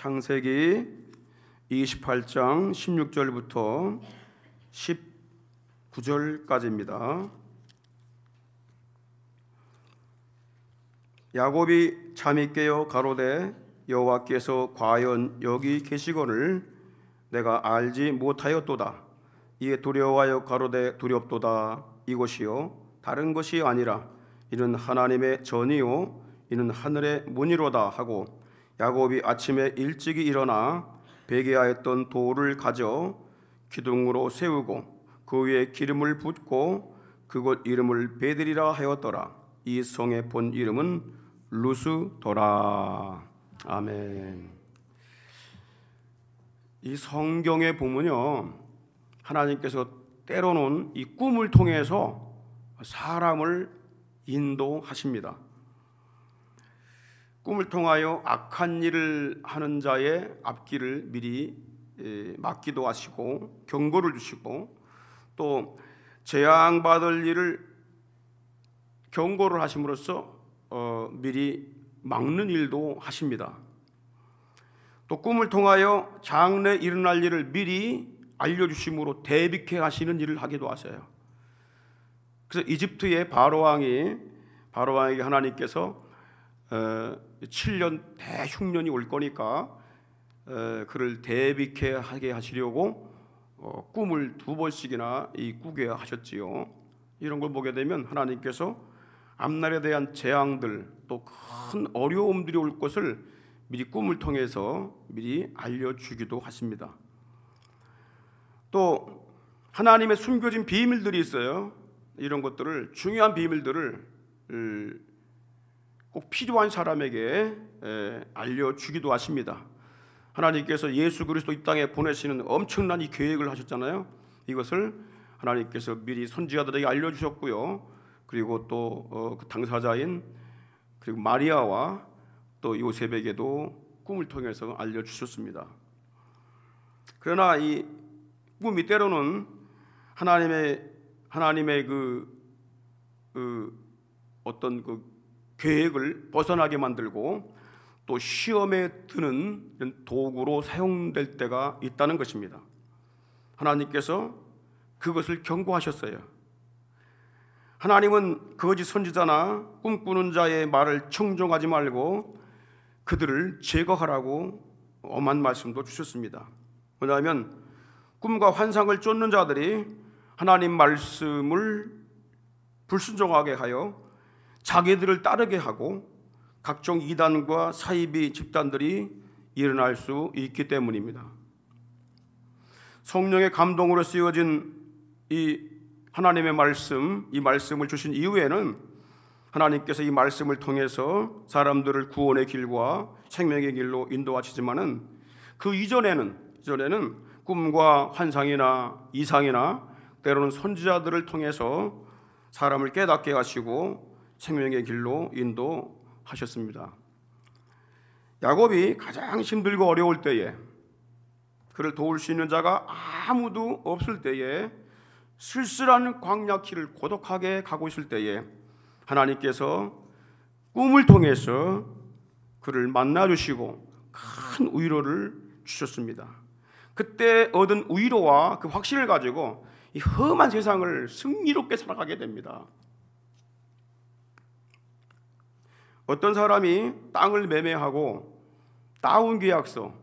창세기 28장 16절부터 19절까지입니다. 야곱이 잠이 깨어 가로되 여호와께서 과연 여기 계시거늘 내가 알지 못하였도다. 이에 두려워하여 가로되 두렵도다. 이것이요 다른 것이 아니라 이는 하나님의 전이요 이는 하늘의 문이로다 하고 야곱이 아침에 일찍이 일어나 베개하였던 돌을 가져 기둥으로 세우고 그 위에 기름을 붓고 그곳 이름을 베들이라 하였더라. 이 성의 본 이름은 루스더라. 아멘. 이 성경에 보면요, 하나님께서 때로는 이 꿈을 통해서 사람을 인도하십니다. 꿈을 통하여 악한 일을 하는 자의 앞길을 미리 막기도 하시고 경고를 주시고 또 재앙받을 일을 경고를 하심으로써 미리 막는 일도 하십니다. 또 꿈을 통하여 장래 일어날 일을 미리 알려주심으로 대비케 하시는 일을 하기도 하세요. 그래서 이집트의 바로왕에게 하나님께서 7년 대흉년이 올 거니까 그를 대비케 하게 하시려고 꿈을 2번씩이나 꾸게 하셨지요. 이런 걸 보게 되면 하나님께서 앞날에 대한 재앙들 또 큰 어려움들이 올 것을 미리 꿈을 통해서 미리 알려주기도 하십니다. 또 하나님의 숨겨진 비밀들이 있어요. 이런 것들을, 중요한 비밀들을 꼭 필요한 사람에게 알려주기도 하십니다. 하나님께서 예수 그리스도 이 땅에 보내시는 엄청난 이 계획을 하셨잖아요. 이것을 하나님께서 미리 선지자들에게 알려주셨고요. 그리고 또 그 당사자인 그리고 마리아와 또 요셉에게도 꿈을 통해서 알려주셨습니다. 그러나 이 꿈이 때로는 하나님의 어떤 그 계획을 벗어나게 만들고 또 시험에 드는 도구로 사용될 때가 있다는 것입니다. 하나님께서 그것을 경고하셨어요. 하나님은 거짓 선지자나 꿈꾸는 자의 말을 청종하지 말고 그들을 제거하라고 엄한 말씀도 주셨습니다. 왜냐하면 꿈과 환상을 쫓는 자들이 하나님 말씀을 불순종하게 하여 자기들을 따르게 하고 각종 이단과 사이비 집단들이 일어날 수 있기 때문입니다. 성령의 감동으로 쓰여진 이 하나님의 말씀, 이 말씀을 주신 이후에는 하나님께서 이 말씀을 통해서 사람들을 구원의 길과 생명의 길로 인도하시지만은 그 이전에는 꿈과 환상이나 이상이나 때로는 선지자들을 통해서 사람을 깨닫게 하시고 생명의 길로 인도하셨습니다. 야곱이 가장 힘들고 어려울 때에, 그를 도울 수 있는 자가 아무도 없을 때에, 쓸쓸한 광야길을 고독하게 가고 있을 때에 하나님께서 꿈을 통해서 그를 만나주시고 큰 위로를 주셨습니다. 그때 얻은 위로와 그 확신을 가지고 이 험한 세상을 승리롭게 살아가게 됩니다. 어떤 사람이 땅을 매매하고 다운계약서,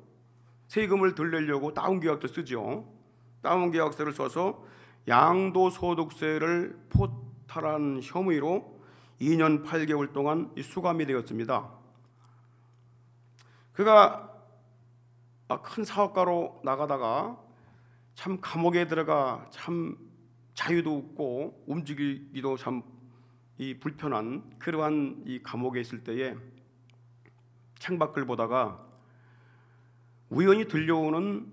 세금을 덜 내려고 다운계약서 쓰죠. 다운계약서를 써서 양도소득세를 포탈한 혐의로 2년 8개월 동안 수감이 되었습니다. 그가 큰 사업가로 나가다가 참 감옥에 들어가 참 자유도 없고 움직이기도 참 불편한 그러한 이 감옥에 있을 때에 창밖을 보다가 우연히 들려오는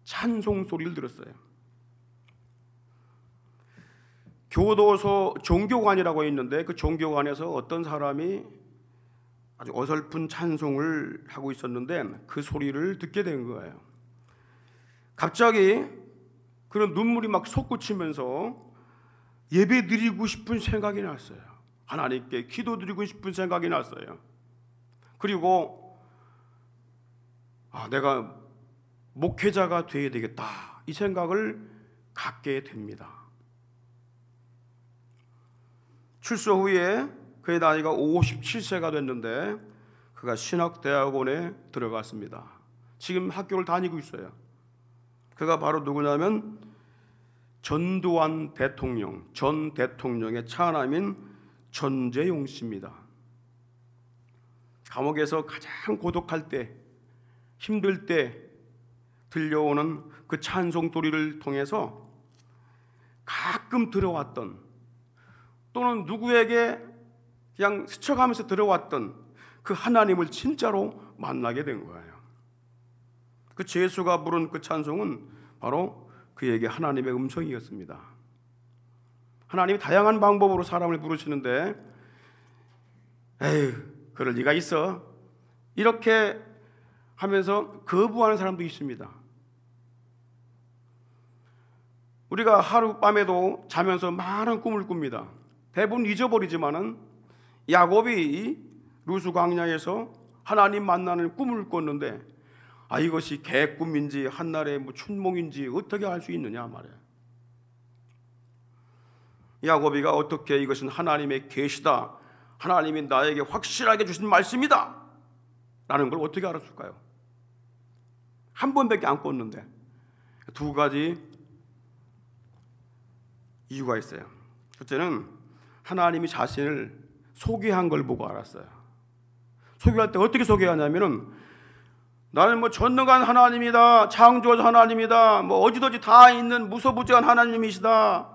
찬송 소리를 들었어요. 교도소 종교관이라고 있는데 그 종교관에서 어떤 사람이 아주 어설픈 찬송을 하고 있었는데 그 소리를 듣게 된 거예요. 갑자기 그런 눈물이 막 솟구치면서 예배 드리고 싶은 생각이 났어요. 하나님께 기도 드리고 싶은 생각이 났어요. 그리고 내가 목회자가 되어야 되겠다, 이 생각을 갖게 됩니다. 출소 후에 그의 나이가 57세가 됐는데 그가 신학대학원에 들어갔습니다. 지금 학교를 다니고 있어요. 그가 바로 누구냐면 전두환 대통령, 전 대통령의 차남인 전재용 씨입니다. 감옥에서 가장 고독할 때, 힘들 때 들려오는 그 찬송소리를 통해서 가끔 들어왔던, 또는 누구에게 그냥 스쳐가면서 들어왔던 그 하나님을 진짜로 만나게 된 거예요. 그 제수가 부른 그 찬송은 바로 그에게 하나님의 음성이었습니다. 하나님이 다양한 방법으로 사람을 부르시는데, 에휴, 그럴 리가 있어, 이렇게 하면서 거부하는 사람도 있습니다. 우리가 하룻밤에도 자면서 많은 꿈을 꿉니다. 대부분 잊어버리지만은 야곱이 루스 광야에서 하나님 만나는 꿈을 꿨는데, 이것이 개꿈인지 한날의 춘몽인지 어떻게 알 수 있느냐 말이에요. 야곱이가 어떻게 이것은 하나님의 계시다, 하나님이 나에게 확실하게 주신 말씀이다 라는 걸 어떻게 알았을까요? 한 번밖에 안 꿨는데. 두 가지 이유가 있어요. 첫째는 하나님이 자신을 소개한 걸 보고 알았어요. 소개할 때 어떻게 소개하냐면은, 나는 전능한 하나님이다, 창조자 하나님이다, 어지러지 다 있는 무소부지한 하나님이시다,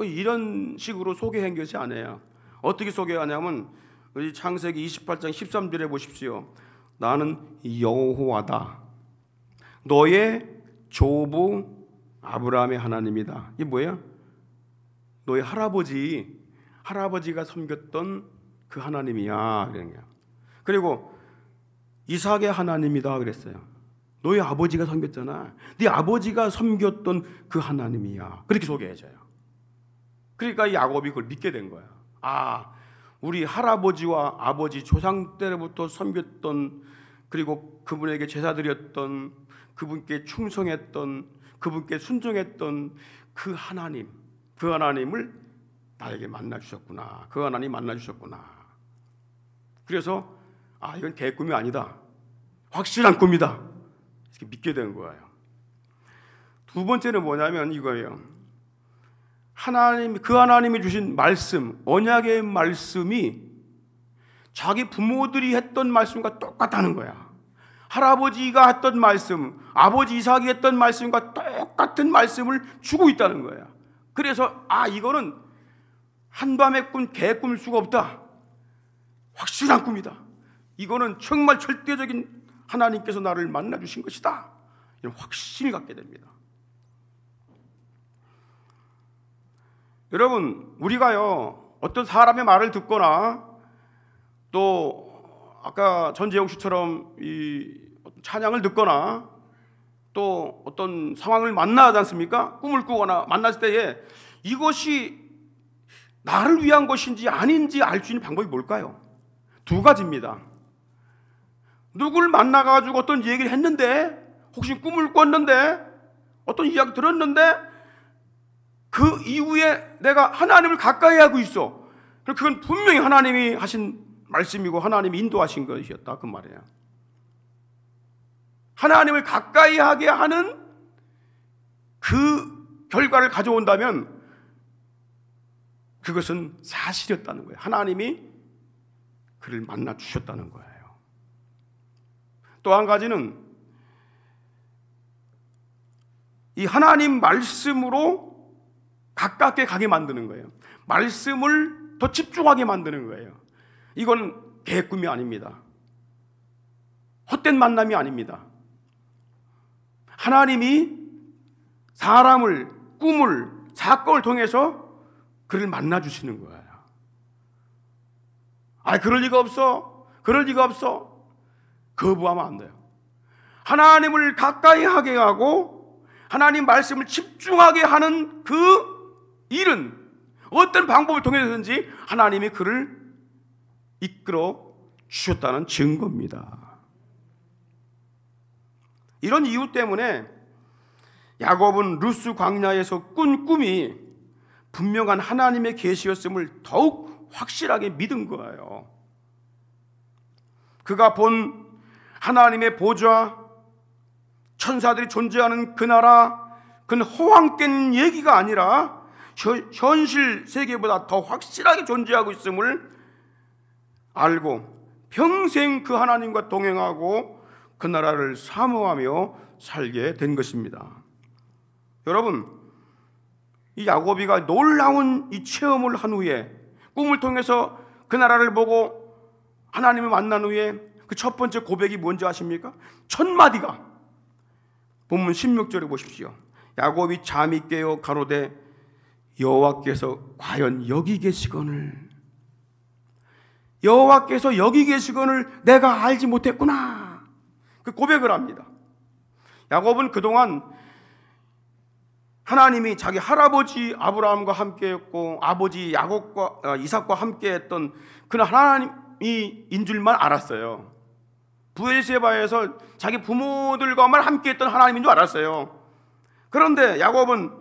이런 식으로 소개한 것이 아니에요. 어떻게 소개하냐면 우리 창세기 28장 13절에 보십시오. 나는 여호와다, 너의 조부 아브라함의 하나님이다. 이게 뭐예요? 너의 할아버지가 섬겼던 그 하나님이야, 그런 거야. 그리고 이삭의 하나님이다 그랬어요. 너희 아버지가 섬겼잖아. 네 아버지가 섬겼던 그 하나님이야. 그렇게 소개해줘요. 그러니까 야곱이 그걸 믿게 된 거야. 우리 할아버지와 아버지 조상 때부터 섬겼던, 그리고 그분에게 제사드렸던, 그분께 충성했던, 그분께 순종했던 그 하나님을 나에게 만나주셨구나. 그 하나님 만나주셨구나. 그래서 이건 개꿈이 아니다, 확실한 꿈이다, 이렇게 믿게 된 거예요. 두 번째는 뭐냐면 이거예요. 그 하나님이 주신 말씀, 언약의 말씀이 자기 부모들이 했던 말씀과 똑같다는 거야. 할아버지가 했던 말씀, 아버지 이삭이 했던 말씀과 똑같은 말씀을 주고 있다는 거야. 그래서 이거는 한밤의 꿈, 개꿈일 수가 없다, 확실한 꿈이다, 이거는 정말 절대적인 하나님께서 나를 만나 주신 것이다, 이런 확신을 갖게 됩니다. 여러분, 우리가요, 어떤 사람의 말을 듣거나, 또 아까 전재용 씨처럼 이 찬양을 듣거나, 또 어떤 상황을 만나지 않습니까? 꿈을 꾸거나 만났을 때에 이것이 나를 위한 것인지 아닌지 알 수 있는 방법이 뭘까요? 두 가지입니다. 누굴 만나가지고 어떤 얘기를 했는데, 혹시 꿈을 꿨는데, 어떤 이야기 들었는데, 그 이후에 내가 하나님을 가까이 하고 있어. 그건 분명히 하나님이 하신 말씀이고 하나님이 인도하신 것이었다, 그 말이에요. 하나님을 가까이 하게 하는 그 결과를 가져온다면 그것은 사실이었다는 거예요. 하나님이 그를 만나 주셨다는 거예요. 또 한 가지는 이 하나님 말씀으로 가깝게 가게 만드는 거예요. 말씀을 더 집중하게 만드는 거예요. 이건 개꿈이 아닙니다. 헛된 만남이 아닙니다. 하나님이 사람을, 꿈을, 사건을 통해서 그를 만나 주시는 거예요. 그럴 리가 없어, 그럴 리가 없어, 거부하면 안 돼요. 하나님을 가까이 하게 하고 하나님 말씀을 집중하게 하는 그 일은 어떤 방법을 통해서든지 하나님이 그를 이끌어 주셨다는 증거입니다. 이런 이유 때문에 야곱은 루스 광야에서 꾼 꿈이 분명한 하나님의 계시였음을 더욱 확실하게 믿은 거예요. 그가 본 하나님의 보좌, 천사들이 존재하는 그 나라, 그건 허황된 얘기가 아니라 현실 세계보다 더 확실하게 존재하고 있음을 알고 평생 그 하나님과 동행하고 그 나라를 사모하며 살게 된 것입니다. 여러분, 이 야곱이가 놀라운 이 체험을 한 후에, 꿈을 통해서 그 나라를 보고 하나님을 만난 후에 그 첫 번째 고백이 뭔지 아십니까? 첫 마디가 본문 16절에 보십시오. 야곱이 잠이 깨어 가로되 여호와께서 과연 여기 계시거늘, 여호와께서 여기 계시거늘 내가 알지 못했구나, 그 고백을 합니다. 야곱은 그동안 하나님이 자기 할아버지 아브라함과 함께했고 아버지 야곱과 이삭과 함께했던 그런 하나님인 줄만 알았어요. 브엘세바에서 자기 부모들과만 함께했던 하나님인 줄 알았어요. 그런데 야곱은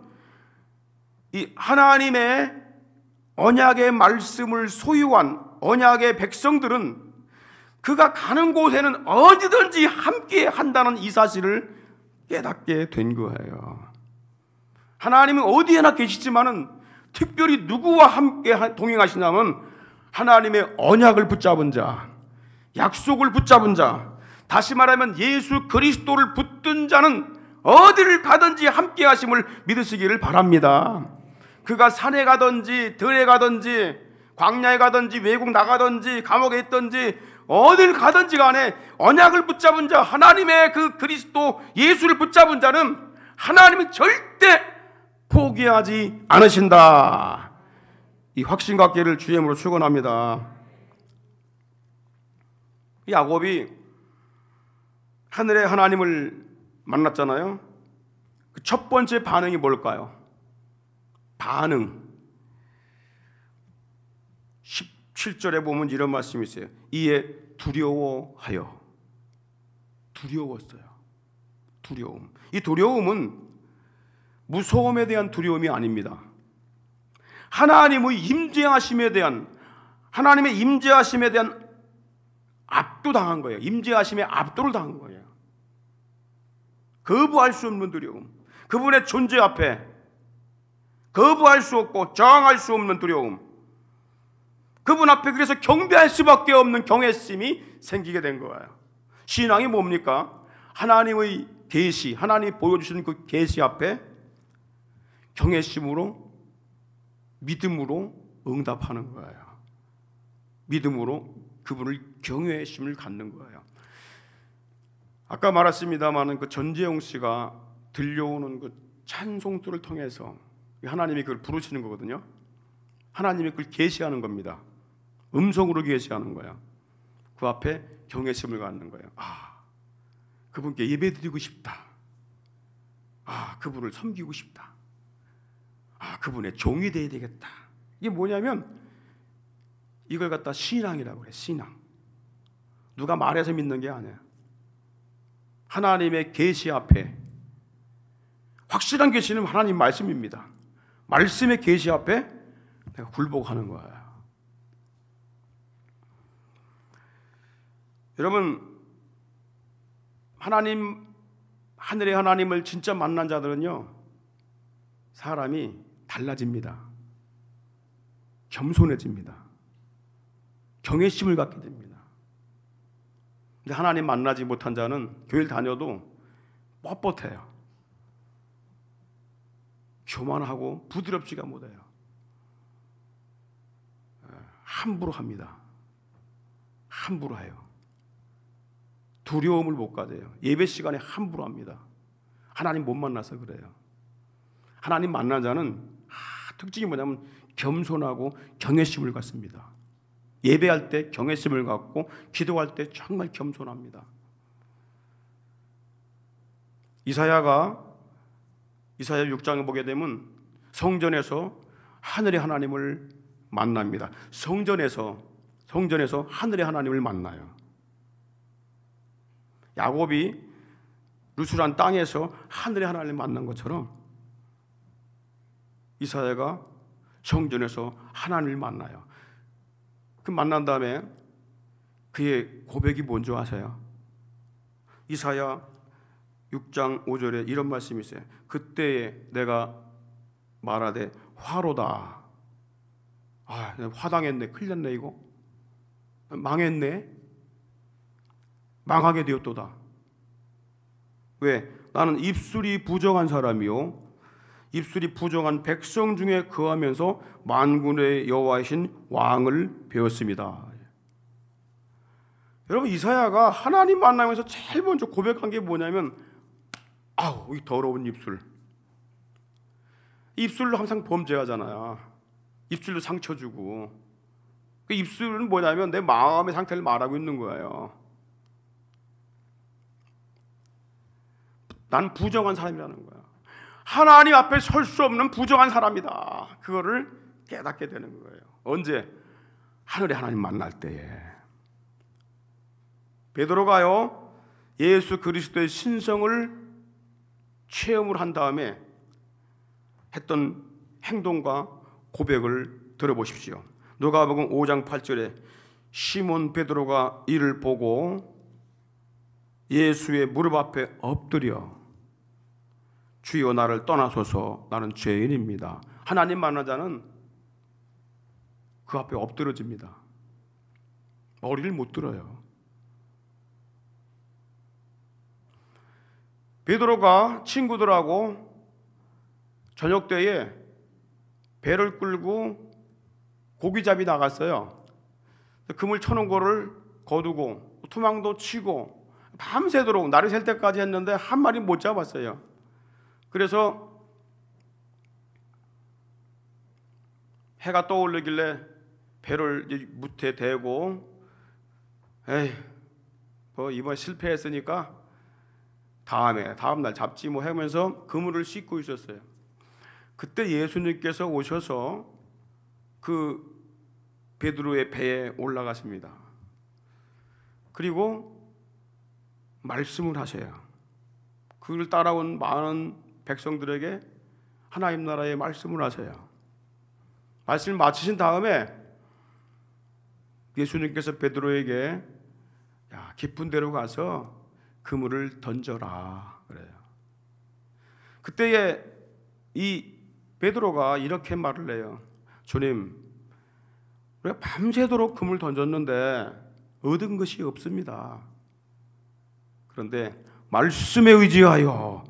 이 하나님의 언약의 말씀을 소유한 언약의 백성들은 그가 가는 곳에는 어디든지 함께 한다는 이 사실을 깨닫게 된 거예요. 하나님은 어디에나 계시지만은 특별히 누구와 함께 동행하시냐면 하나님의 언약을 붙잡은 자, 약속을 붙잡은 자, 다시 말하면 예수 그리스도를 붙든 자는 어디를 가든지 함께 하심을 믿으시기를 바랍니다. 그가 산에 가든지 들에 가든지 광야에 가든지 외국 나가든지 감옥에 있든지 어딜 가든지 간에 언약을 붙잡은 자, 하나님의 그 그리스도 예수를 붙잡은 자는 하나님은 절대 포기하지 않으신다. 이 확신과 깨를 주임으로 축원합니다. 야곱이 하늘의 하나님을 만났잖아요. 그 첫 번째 반응이 뭘까요? 반응. 17절에 보면 이런 말씀이 있어요. 이에 두려워하여. 두려웠어요. 두려움. 이 두려움은 무서움에 대한 두려움이 아닙니다. 하나님의 임재하심에 대한, 하나님의 임재하심에 대한 압도당한 거예요. 임재하심에 압도를 당한 거예요. 거부할 수 없는 두려움. 그분의 존재 앞에 거부할 수 없고 저항할 수 없는 두려움. 그분 앞에 그래서 경배할 수밖에 없는 경외심이 생기게 된 거예요. 신앙이 뭡니까? 하나님의 계시, 하나님이 보여주시는 그 계시 앞에 경외심으로, 믿음으로 응답하는 거예요. 믿음으로 그분을 경외심을 갖는 거예요. 아까 말했습니다마는 그 전재용 씨가 들려오는 그 찬송들을 통해서 하나님이 그걸 부르시는 거거든요. 하나님이 그걸 계시하는 겁니다. 음성으로 계시하는 거야. 그 앞에 경외심을 갖는 거예요. 아, 그분께 예배드리고 싶다. 아, 그분을 섬기고 싶다. 아, 그분의 종이 되어야 되겠다. 이게 뭐냐면 이걸 갖다 신앙이라고 그래. 신앙. 누가 말해서 믿는 게 아니야. 하나님의 계시 앞에, 확실한 계시는 하나님 말씀입니다. 말씀의 계시 앞에 내가 굴복하는 거야. 여러분, 하나님, 하늘의 하나님을 진짜 만난 자들은요, 사람이 달라집니다. 겸손해집니다. 경외심을 갖게 됩니다. 근데 하나님 만나지 못한 자는 교회를 다녀도 뻣뻣해요. 교만하고 부드럽지가 못해요. 함부로 합니다. 함부로 해요. 두려움을 못 가져요. 예배 시간에 함부로 합니다. 하나님 못 만나서 그래요. 하나님 만난 자는 특징이 뭐냐면 겸손하고 경외심을 갖습니다. 예배할 때 경외심을 갖고 기도할 때 정말 겸손합니다. 이사야 6장에 보게 되면 성전에서 하늘의 하나님을 만납니다. 성전에서 하늘의 하나님을 만나요. 야곱이 루스란 땅에서 하늘의 하나님을 만난 것처럼 이사야가 성전에서 하나님을 만나요. 그 만난 다음에 그의 고백이 뭔지 아세요? 이사야 6장 5절에 이런 말씀이 있어요. 그때에 내가 말하되 화로다. 화당했네. 큰일 났네. 이거 망했네. 망하게 되었도다. 왜? 나는 입술이 부정한 사람이요 입술이 부정한 백성 중에 거하면서 만군의 여호와이신 왕을 배웠습니다. 여러분, 이사야가 하나님 만나면서 제일 먼저 고백한 게 뭐냐면 이 더러운 입술. 입술로 항상 범죄하잖아요. 입술로 상처 주고. 그 입술은 뭐냐면 내 마음의 상태를 말하고 있는 거예요. 난 부정한 사람이라는 거야. 하나님 앞에 설 수 없는 부정한 사람이다. 그거를 깨닫게 되는 거예요. 언제? 하늘의 하나님 만날 때에. 베드로가요 예수 그리스도의 신성을 체험을 한 다음에 했던 행동과 고백을 들어보십시오. 누가복음 5장 8절에 시몬 베드로가 이를 보고 예수의 무릎 앞에 엎드려 주여 나를 떠나소서 나는 죄인입니다. 하나님 만난 자는 그 앞에 엎드러집니다. 머리를 못 들어요. 베드로가 친구들하고 저녁 때에 배를 끌고 고기잡이 나갔어요. 그물 쳐놓은 거를 거두고 투망도 치고 밤새도록 날이 셀 때까지 했는데 한 마리 못 잡았어요. 그래서 해가 떠오르길래 배를 무태 대고 이번 실패했으니까 다음날 잡지 하면서 그물을 씻고 있었어요. 그때 예수님께서 오셔서 그 베드로의 배에 올라가십니다. 그리고 말씀을 하세요. 그를 따라온 많은 백성들에게 하나님 나라의 말씀을 하세요. 말씀을 마치신 다음에 예수님께서 베드로에게 깊은 데로 가서 그물을 던져라 그래요. 그때에 이 베드로가 이렇게 말을 해요. 주님, 우리가 밤새도록 그물 던졌는데 얻은 것이 없습니다. 그런데 말씀에 의지하여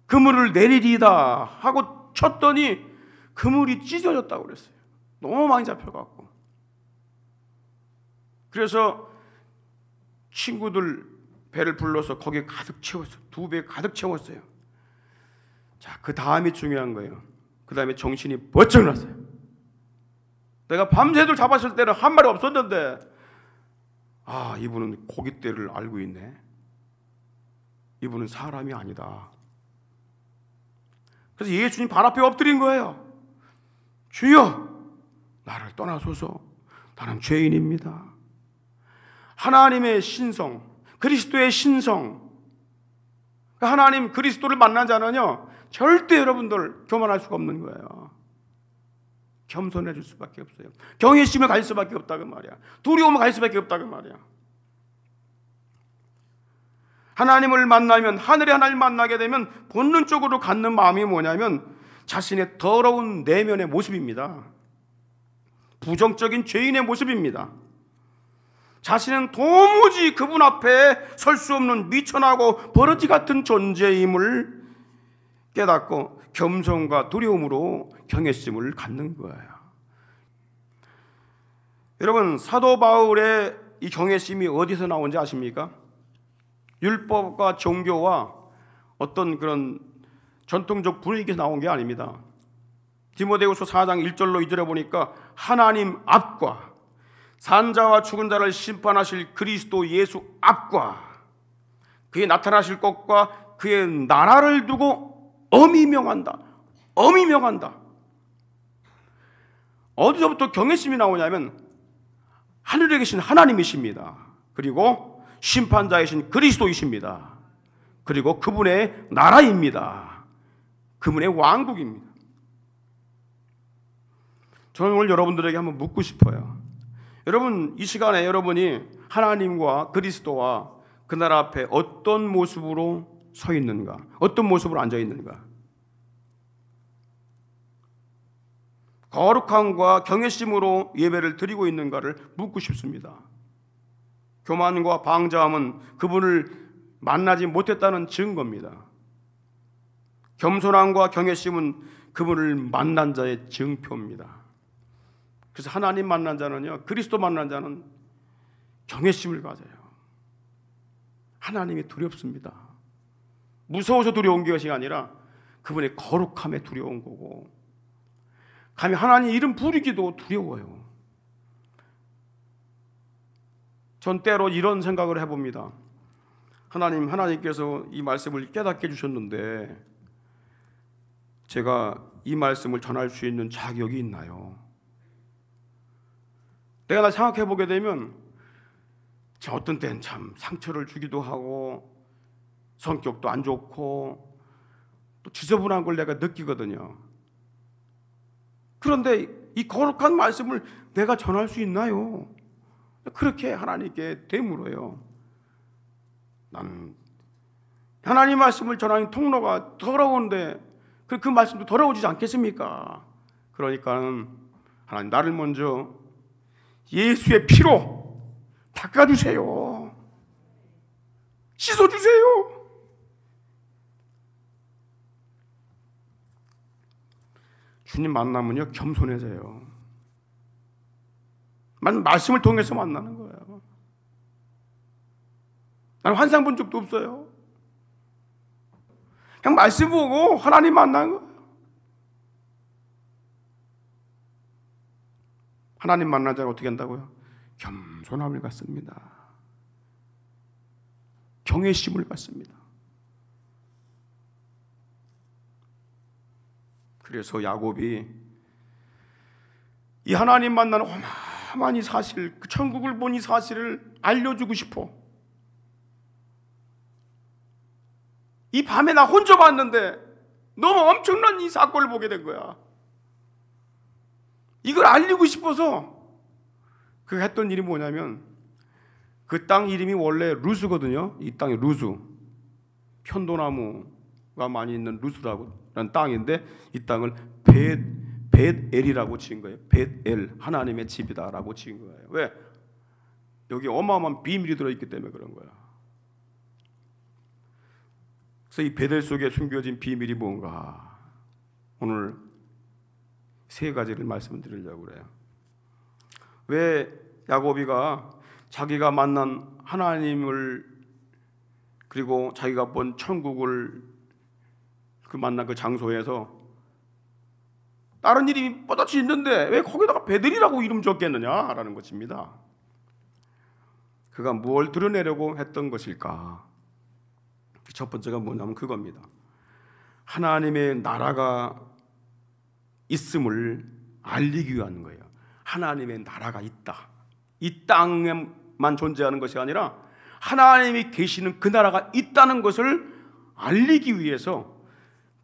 그물을 내리리이다 하고 쳤더니 그물이 찢어졌다고 그랬어요. 너무 많이 잡혀갖고. 그래서 친구들 배를 불러서 거기에 가득 채웠어요. 2배 가득 채웠어요. 자, 그 다음이 중요한 거예요. 그 다음에 정신이 번쩍 났어요. 내가 밤새도록 잡았을 때는 한 마리 없었는데 이분은 고깃대를 알고 있네. 이분은 사람이 아니다. 그래서 예수님 발 앞에 엎드린 거예요. 주여 나를 떠나소서 나는 죄인입니다. 하나님의 신성, 그리스도의 신성, 하나님 그리스도를 만난 자는요 절대 여러분들 교만할 수가 없는 거예요. 겸손해질 수밖에 없어요. 경외심을 가질 수밖에 없다 그 말이야. 두려움을 가질 수밖에 없다 그 말이야. 하나님을 만나면, 하늘의 하나님을 만나게 되면 본능적으로 갖는 마음이 뭐냐면 자신의 더러운 내면의 모습입니다. 부정적인 죄인의 모습입니다. 자신은 도무지 그분 앞에 설 수 없는 미천하고 버러지 같은 존재임을 깨닫고 겸손과 두려움으로 경외심을 갖는 거예요. 여러분, 사도 바울의 이 경외심이 어디서 나온지 아십니까? 율법과 종교와 어떤 그런 전통적 분위기에서 나온 게 아닙니다. 디모데후서 4장 1절로 2절에 보니까 하나님 앞과 산자와 죽은 자를 심판하실 그리스도 예수 앞과 그의 나타나실 것과 그의 나라를 두고 엄히 명한다. 엄히 명한다. 어디서부터 경외심이 나오냐면 하늘에 계신 하나님이십니다. 그리고 심판자이신 그리스도이십니다. 그리고 그분의 나라입니다. 그분의 왕국입니다. 저는 오늘 여러분들에게 한번 묻고 싶어요. 여러분, 이 시간에 여러분이 하나님과 그리스도와 그 나라 앞에 어떤 모습으로 서 있는가? 어떤 모습으로 앉아 있는가? 거룩함과 경외심으로 예배를 드리고 있는가를 묻고 싶습니다. 교만과 방자함은 그분을 만나지 못했다는 증거입니다. 겸손함과 경외심은 그분을 만난 자의 증표입니다. 그래서 하나님 만난 자는요, 그리스도 만난 자는 경외심을 가져요. 하나님이 두렵습니다. 무서워서 두려운 것이 아니라 그분의 거룩함에 두려운 거고, 감히 하나님 이름 부르기도 두려워요. 전 때로 이런 생각을 해봅니다. 하나님께서 이 말씀을 깨닫게 해주셨는데 제가 이 말씀을 전할 수 있는 자격이 있나요? 내가 생각해 보게 되면 어떤 때는 참 상처를 주기도 하고 성격도 안 좋고 또 지저분한 걸 내가 느끼거든요. 그런데 이 거룩한 말씀을 내가 전할 수 있나요? 그렇게 하나님께 되물어요. 나는 하나님 말씀을 전하는 통로가 더러운데 그 말씀도 더러워지지 않겠습니까? 그러니까 하나님, 나를 먼저 예수의 피로 닦아주세요. 씻어주세요. 주님 만나면요, 겸손해져요. 말씀을 통해서 만나는 거예요. 나는 환상 본 적도 없어요. 그냥 말씀 보고 하나님 만난 거예요. 하나님 만난 자가 어떻게 한다고요? 겸손함을 갖습니다. 경외심을 갖습니다. 그래서 야곱이 이 하나님 만나는 어마어마한 이 사실, 그 천국을 본 이 사실을 알려주고 싶어. 이 밤에 나 혼자 봤는데 너무 엄청난 이 사건을 보게 된 거야. 이걸 알리고 싶어서 그가 했던 일이 뭐냐면, 그 땅 이름이 원래 루스거든요. 이 땅이 루스, 편도나무가 많이 있는 루스라는 땅인데 이 땅을 벳엘이라고 지은 거예요. 벳엘, 하나님의 집이다라고 지은 거예요. 왜? 여기 어마어마한 비밀이 들어있기 때문에 그런 거야. 그래서 이 벳엘 속에 숨겨진 비밀이 뭔가, 오늘 세 가지를 말씀드리려고 그래요. 왜 야곱이가 자기가 만난 하나님을, 그리고 자기가 본 천국을 그 만난 그 장소에서 다른 이름이 뻗어치 있는데 왜 거기다가 베들이라고 이름 적겠느냐라는 것입니다. 그가 무엇을 드러내려고 했던 것일까? 첫 번째가 뭐냐면 그겁니다. 하나님의 나라가 있음을 알리기 위한 거예요. 하나님의 나라가 있다. 이 땅에만 존재하는 것이 아니라 하나님이 계시는 그 나라가 있다는 것을 알리기 위해서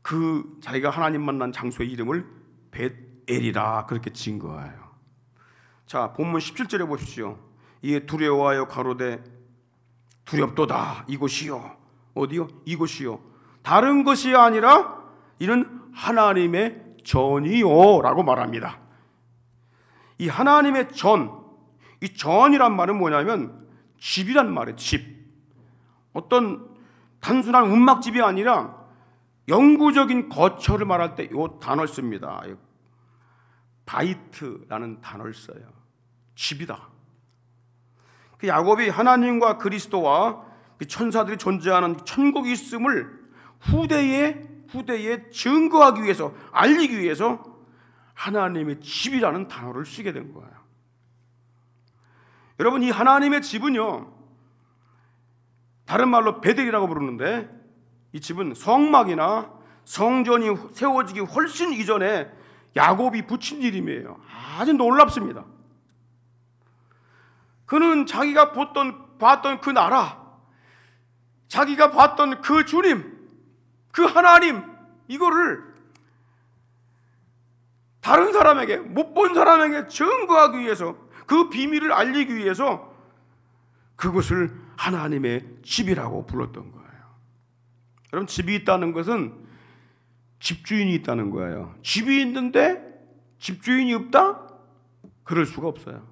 그 자기가 하나님 만난 장소의 이름을 벳엘이라 그렇게 지은 거예요. 자, 본문 17절에 보십시오. 이에 두려워하여 가로되 두렵도다. 이곳이요. 어디요? 이곳이요. 다른 것이 아니라 이는 하나님의 전이요 라고 말합니다. 이 하나님의 전, 이 전이란 말은 뭐냐면 집이란 말이에요. 집. 어떤 단순한 움막집이 아니라 영구적인 거처를 말할 때 이 단어를 씁니다. 바이트라는 단어를 써요. 집이다. 그 야곱이 하나님과 그리스도와 그 천사들이 존재하는 천국이 있음을 후대에 증거하기 위해서, 알리기 위해서 하나님의 집이라는 단어를 쓰게 된 거예요. 여러분, 이 하나님의 집은요, 다른 말로 베델이라고 부르는데, 이 집은 성막이나 성전이 세워지기 훨씬 이전에 야곱이 붙인 이름이에요. 아주 놀랍습니다. 그는 자기가 봤던 그 나라, 자기가 봤던 그 주님, 그 하나님, 이거를 다른 사람에게, 못 본 사람에게 증거하기 위해서, 그 비밀을 알리기 위해서 그것을 하나님의 집이라고 불렀던 거예요. 여러분, 집이 있다는 것은 집주인이 있다는 거예요. 집이 있는데 집주인이 없다? 그럴 수가 없어요.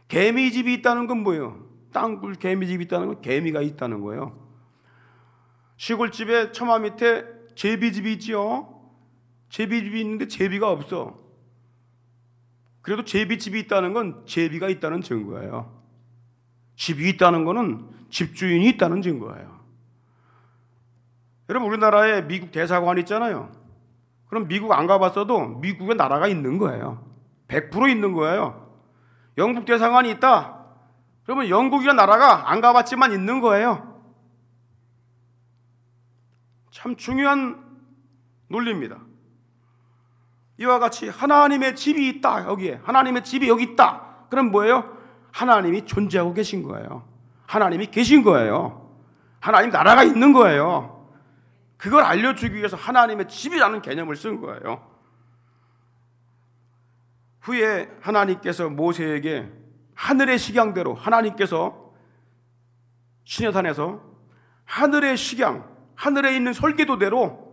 개미집이 있다는 건 뭐예요? 땅굴 개미집이 있다는 건 개미가 있다는 거예요. 시골집에 처마 밑에 제비집이 있지요. 제비집이 있는데 제비가 없어. 그래도 제비집이 있다는 건 제비가 있다는 증거예요. 집이 있다는 거는 집주인이 있다는 증거예요. 여러분, 우리나라에 미국 대사관 있잖아요. 그럼 미국 안 가봤어도 미국에 나라가 있는 거예요. 100% 있는 거예요. 영국 대사관이 있다. 그러면 영국이라는 나라가 안 가봤지만 있는 거예요. 참 중요한 논리입니다. 이와 같이 하나님의 집이 있다. 여기에 하나님의 집이 여기 있다. 그럼 뭐예요? 하나님이 존재하고 계신 거예요. 하나님이 계신 거예요. 하나님 나라가 있는 거예요. 그걸 알려주기 위해서 하나님의 집이라는 개념을 쓴 거예요. 후에 하나님께서 모세에게 하늘의 식양대로, 하나님께서 시내산에서 하늘의 식양, 하늘에 있는 설계도대로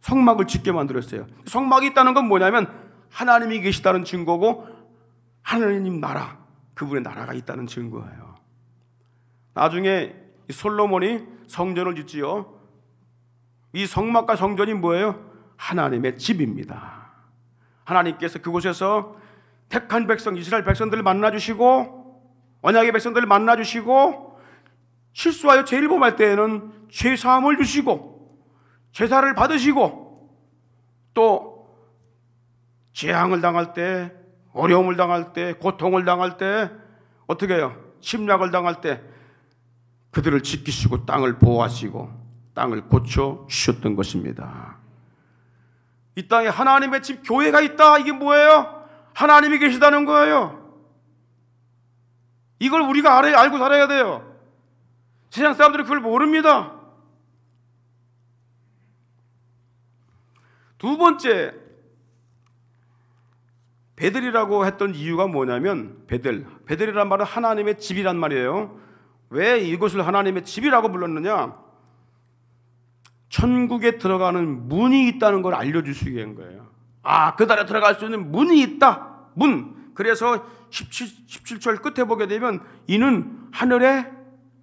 성막을 짓게 만들었어요. 성막이 있다는 건 뭐냐면 하나님이 계시다는 증거고, 하나님 나라, 그분의 나라가 있다는 증거예요. 나중에 솔로몬이 성전을 짓지요. 이 성막과 성전이 뭐예요? 하나님의 집입니다. 하나님께서 그곳에서 택한 백성, 이스라엘 백성들을 만나주시고, 언약의 백성들을 만나주시고, 실수하여 죄를 범할 때에는 죄사함을 주시고, 제사를 받으시고, 또 재앙을 당할 때, 어려움을 당할 때, 고통을 당할 때, 어떻게 해요? 침략을 당할 때 그들을 지키시고 땅을 보호하시고 땅을 고쳐 주셨던 것입니다. 이 땅에 하나님의 집, 교회가 있다. 이게 뭐예요? 하나님이 계시다는 거예요. 이걸 우리가 알고 살아야 돼요. 세상 사람들은 그걸 모릅니다. 두 번째, 베델이라고 했던 이유가 뭐냐면, 베델이란 말은 하나님의 집이란 말이에요. 왜 이것을 하나님의 집이라고 불렀느냐? 천국에 들어가는 문이 있다는 걸 알려주시기 위한 거예요. 아, 그 달에 들어갈 수 있는 문이 있다. 문. 그래서 17절 끝에 보게 되면 이는 하늘의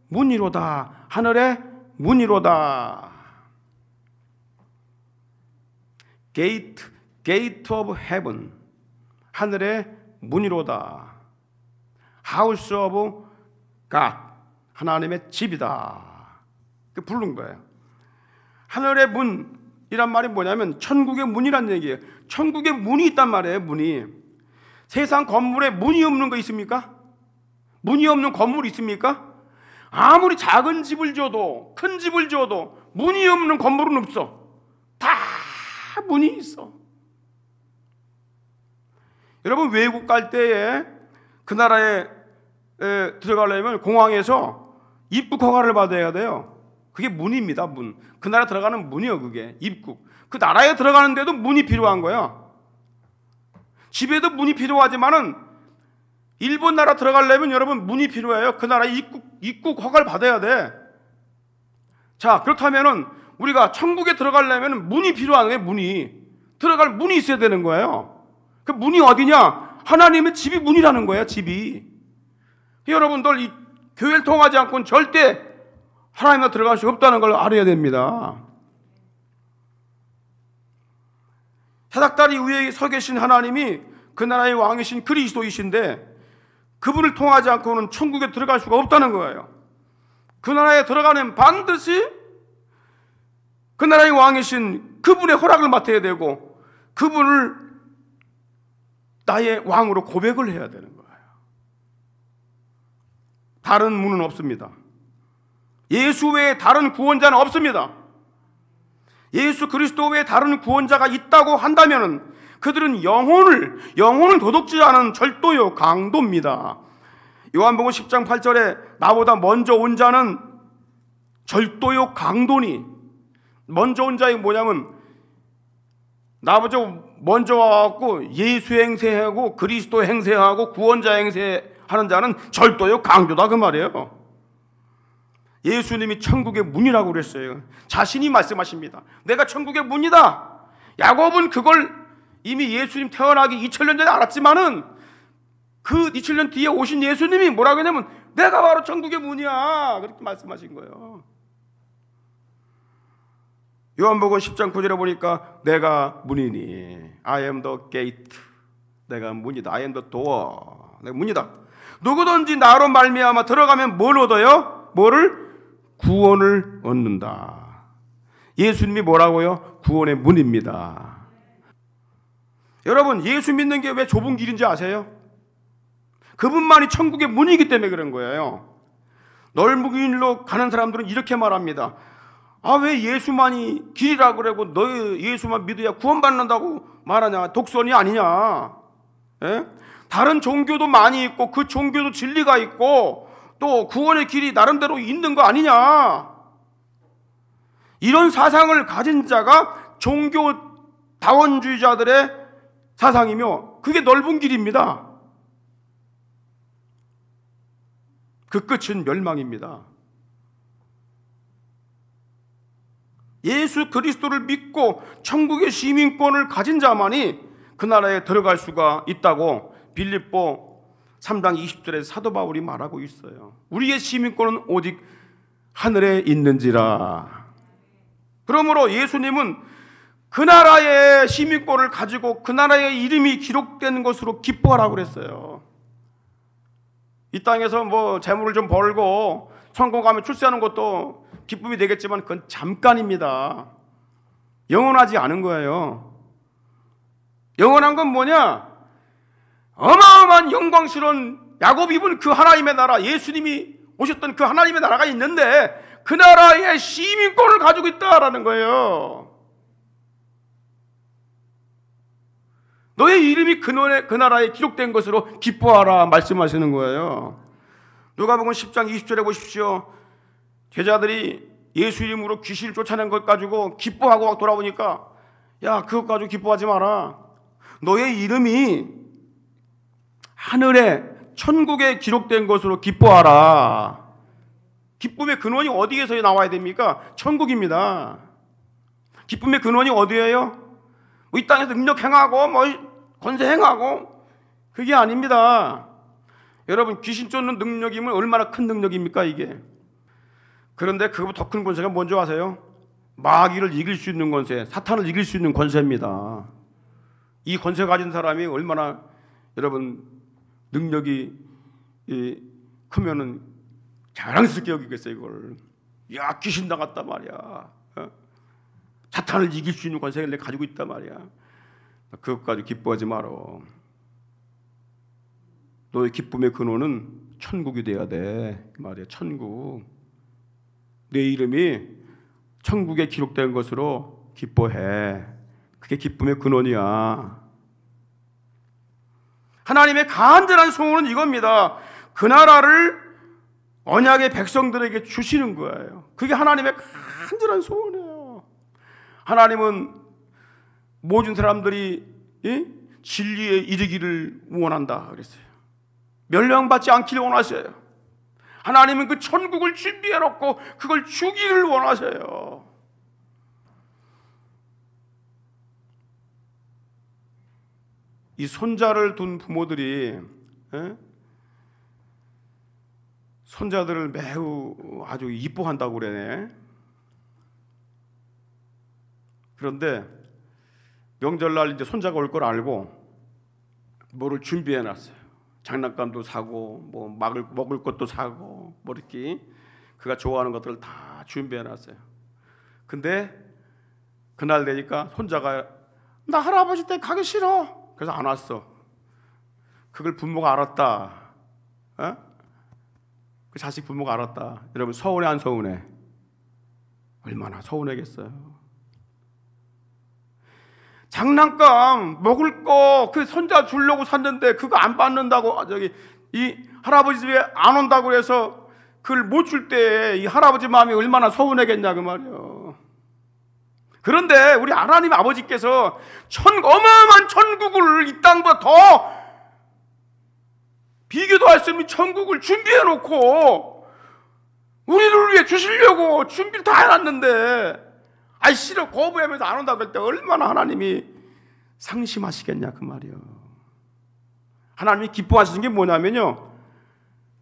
문이로다. 하늘의 문이로다. Gate of Heaven. 하늘의 문이로다. House of God. 하나님의 집이다. 그 부른 거예요. 하늘의 문이란 말이 뭐냐면 천국의 문이란 얘기예요. 천국에 문이 있단 말이에요. 문이. 세상 건물에 문이 없는 거 있습니까? 문이 없는 건물 있습니까? 아무리 작은 집을 줘도, 큰 집을 줘도 문이 없는 건물은 없어. 다 문이 있어. 여러분, 외국 갈 때에 그 나라에 들어가려면 공항에서 입국 허가를 받아야 돼요. 그게 문입니다. 문. 그 나라 들어가는 문이요. 그게 입국. 그 나라에 들어가는데도 문이 필요한 거야. 집에도 문이 필요하지만은 일본 나라 들어가려면 여러분 문이 필요해요. 그 나라 입국 허가를 받아야 돼. 자, 그렇다면은 우리가 천국에 들어가려면 문이 필요한 거예요. 문이. 들어갈 문이 있어야 되는 거예요. 그 문이 어디냐? 하나님의 집이 문이라는 거예요. 집이. 여러분들 이 교회를 통하지 않고는 절대 하나님과 들어갈 수 없다는 걸 알아야 됩니다. 사닥다리 위에 서 계신 하나님이 그 나라의 왕이신 그리스도이신데 그분을 통하지 않고는 천국에 들어갈 수가 없다는 거예요. 그 나라에 들어가면 반드시 그 나라의 왕이신 그분의 허락을 맡아야 되고 그분을 나의 왕으로 고백을 해야 되는 거예요. 다른 문은 없습니다. 예수 외에 다른 구원자는 없습니다. 예수 그리스도 외에 다른 구원자가 있다고 한다면 그들은 영혼을 도둑질하는 절도요 강도입니다. 요한복음 10장 8절에 나보다 먼저 온 자는 절도요 강도니, 먼저 온 자이 뭐냐면 나보다 먼저 와갖고 예수 행세하고 그리스도 행세하고 구원자 행세하는 자는 절도요 강도다, 그 말이에요. 예수님이 천국의 문이라고 그랬어요. 자신이 말씀하십니다. 내가 천국의 문이다. 야곱은 그걸 이미 예수님 태어나기 2000년 전에 알았지만은 그 2000년 뒤에 오신 예수님이 뭐라고 했냐면 내가 바로 천국의 문이야, 그렇게 말씀하신 거예요. 요한복음 10장 9절에 보니까 내가 문이니, I am the gate, 내가 문이다. I am the door, 내가 문이다. 누구든지 나로 말미암아 들어가면 뭘 얻어요? 뭐를? 구원을 얻는다. 예수님이 뭐라고요? 구원의 문입니다. 여러분, 예수 믿는 게 왜 좁은 길인지 아세요? 그분만이 천국의 문이기 때문에 그런 거예요. 넓은 길로 가는 사람들은 이렇게 말합니다. 아, 왜 예수만이 길이라 그러고 너 예수만 믿어야 구원받는다고 말하냐? 독선이 아니냐? 예? 다른 종교도 많이 있고 그 종교도 진리가 있고 또 구원의 길이 나름대로 있는 거 아니냐? 이런 사상을 가진 자가 종교 다원주의자들의 사상이며 그게 넓은 길입니다. 그 끝은 멸망입니다. 예수 그리스도를 믿고 천국의 시민권을 가진 자만이 그 나라에 들어갈 수가 있다고 빌립보 3장 20절에 사도 바울이 말하고 있어요. 우리의 시민권은 오직 하늘에 있는지라. 그러므로 예수님은 그 나라의 시민권을 가지고 그 나라의 이름이 기록된 것으로 기뻐하라고 그랬어요. 이 땅에서 뭐 재물을 좀 벌고 성공하면 출세하는 것도 기쁨이 되겠지만 그건 잠깐입니다. 영원하지 않은 거예요. 영원한 건 뭐냐? 어마어마한 영광스러운 야곱 입은 그 하나님의 나라, 예수님이 오셨던 그 하나님의 나라가 있는데 그 나라의 시민권을 가지고 있다라는 거예요. 너의 이름이 그 나라에 기록된 것으로 기뻐하라 말씀하시는 거예요. 누가복음 10장 20절에 보십시오. 제자들이 예수 이름으로 귀신을 쫓아낸 것 가지고 기뻐하고 막 돌아오니까 야, 그것 가지고 기뻐하지 마라. 너의 이름이 하늘에 천국에 기록된 것으로 기뻐하라. 기쁨의 근원이 어디에서 나와야 됩니까? 천국입니다. 기쁨의 근원이 어디예요? 이 땅에서 능력 행하고 뭐 권세 행하고 그게 아닙니다. 여러분, 귀신 쫓는 능력이면 얼마나 큰 능력입니까 이게? 그런데 그것보다 더 큰 권세가 뭔지 아세요? 마귀를 이길 수 있는 권세, 사탄을 이길 수 있는 권세입니다. 이 권세 가진 사람이 얼마나 여러분 능력이 크면은 자랑스럽게 여기겠어요 이걸. 야, 귀신 나갔단 말이야. 사탄을 이길 수 있는 권세를 내가 가지고 있단 말이야. 그것 가지고 기뻐하지 마라. 너의 기쁨의 근원은 천국이 돼야 돼 말이야. 천국. 내 이름이 천국에 기록된 것으로 기뻐해. 그게 기쁨의 근원이야. 하나님의 간절한 소원은 이겁니다. 그 나라를 언약의 백성들에게 주시는 거예요. 그게 하나님의 간절한 소원이에요. 하나님은 모든 사람들이 진리에 이르기를 원한다 그랬어요. 멸망받지 않기를 원하셔요. 하나님은 그 천국을 준비해 놓고 그걸 주기를 원하셔요. 이 손자를 둔 부모들이 손자들을 매우 아주 이뻐한다고 그러네. 그런데 명절날 이제 손자가 올 걸 알고 뭐를 준비해 놨어요. 장난감도 사고 뭐 먹을 것도 사고 뭐 이렇게 그가 좋아하는 것들을 다 준비해 놨어요. 근데 그날 되니까 손자가 나 할아버지 댁 가기 싫어. 그래서 안 왔어. 그걸 부모가 알았다. 그 자식 부모가 알았다. 여러분 서운해 안 서운해? 얼마나 서운하겠어요. 장난감 먹을 거 그 손자 주려고 샀는데 그거 안 받는다고 저기 이 할아버지 집에 안 온다고 해서 그걸 못 줄 때 이 할아버지 마음이 얼마나 서운하겠냐 그 말이에요. 그런데 우리 하나님 아버지께서 어마어마한 천국을 이 땅보다 더 비교도 할 수 없는 천국을 준비해 놓고 우리를 위해 주시려고 준비를 다 해놨는데 싫어 거부하면서 안 온다고 할 때 얼마나 하나님이 상심하시겠냐 그 말이에요. 하나님이 기뻐하시는 게 뭐냐면요,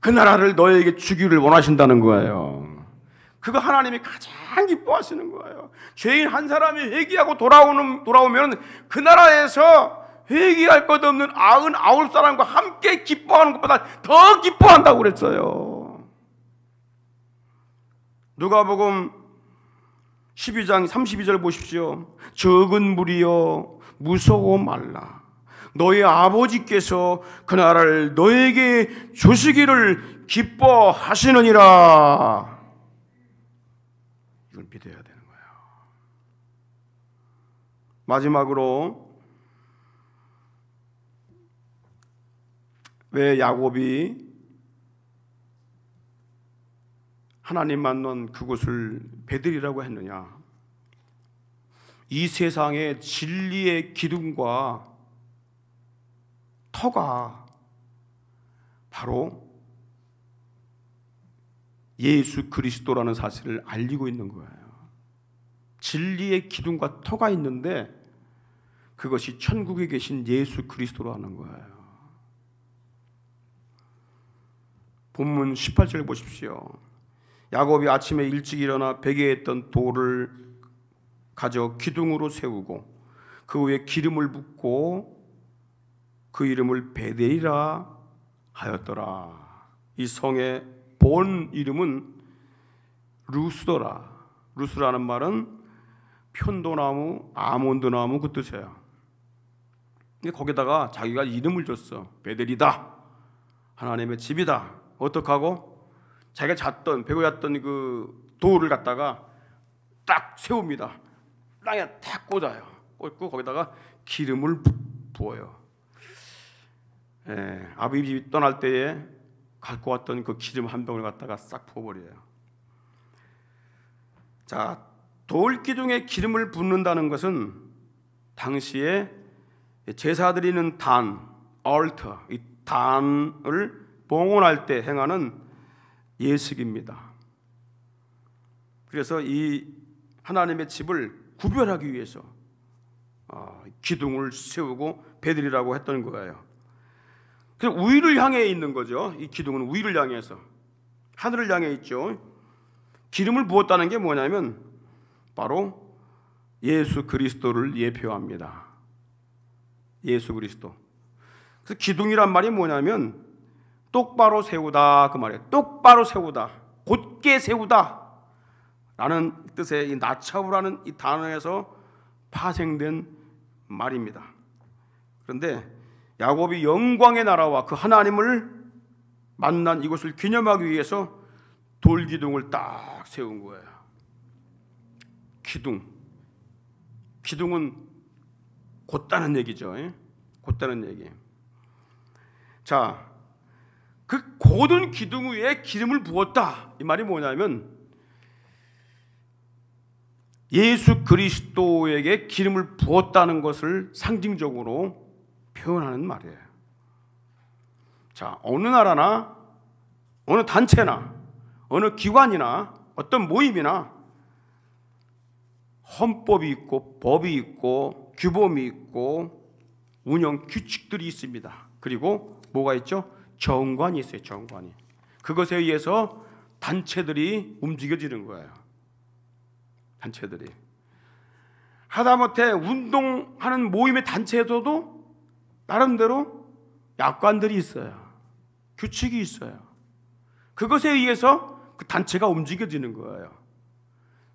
그 나라를 너에게 주기를 원하신다는 거예요. 그거 하나님이 가장 기뻐하시는 거예요. 죄인 한 사람이 회개하고 돌아오면 그 나라에서 회개할 것 없는 99사람과 함께 기뻐하는 것보다 더 기뻐한다고 그랬어요. 누가복음 12장 32절 보십시오. 적은 무리여 무서워 말라. 너희 아버지께서 그 나라를 너에게 주시기를 기뻐하시느니라. 이걸 믿어야 되는 거예요. 마지막으로 왜 야곱이 하나님 만난 그곳을 베들이라고 했느냐? 이 세상의 진리의 기둥과 터가 바로 예수 그리스도라는 사실을 알리고 있는 거예요. 진리의 기둥과 터가 있는데 그것이 천국에 계신 예수 그리스도라는 거예요. 본문 18절 보십시오. 야곱이 아침에 일찍 일어나 베개에 있던 돌을 가져 기둥으로 세우고 그 위에 기름을 붓고 그 이름을 베델이라 하였더라. 이 성의 본 이름은 루스더라. 루스라는 말은 편도나무, 아몬드나무 그 뜻이에요. 거기다가 자기가 이름을 줬어. 베델이다. 하나님의 집이다. 어떡하고? 자기가 베고 잤던 그 돌을 갖다가 딱 세웁니다. 땅에 탁 꽂아요. 꽂고 거기다가 기름을 부어요. 아버지 집이 떠날 때에 갖고 왔던 그 기름 한 병을 갖다가 싹 부어버려요. 자, 돌 기둥에 기름을 붓는다는 것은 당시에 제사 드리는 단, altar, 이 단을 봉헌할 때 행하는 예식입니다. 그래서 이 하나님의 집을 구별하기 위해서 기둥을 세우고 베들이라고 했던 거예요. 그래서 우위를 향해 있는 거죠. 이 기둥은 우위를 향해서 하늘을 향해 있죠. 기름을 부었다는 게 뭐냐면 바로 예수 그리스도를 예표합니다. 예수 그리스도. 그래서 기둥이란 말이 뭐냐면 똑바로 세우다 그 말이에요. 똑바로 세우다, 곧게 세우다 라는 뜻의 이 나차우라는 이 단어에서 파생된 말입니다. 그런데 야곱이 영광의 나라와 그 하나님을 만난 이곳을 기념하기 위해서 돌기둥을 딱 세운 거예요. 기둥은 곧다는 얘기죠. 곧다는 얘기. 자, 그 고든 기둥 위에 기름을 부었다. 이 말이 뭐냐면 예수 그리스도에게 기름을 부었다는 것을 상징적으로 표현하는 말이에요. 자, 어느 나라나 어느 단체나 어느 기관이나 어떤 모임이나 헌법이 있고 법이 있고 규범이 있고 운영 규칙들이 있습니다. 그리고 뭐가 있죠? 정관이 있어요. 정관이. 그것에 의해서 단체들이 움직여지는 거예요. 단체들이. 하다못해 운동하는 모임의 단체에서도 나름대로 약관들이 있어요. 규칙이 있어요. 그것에 의해서 그 단체가 움직여지는 거예요.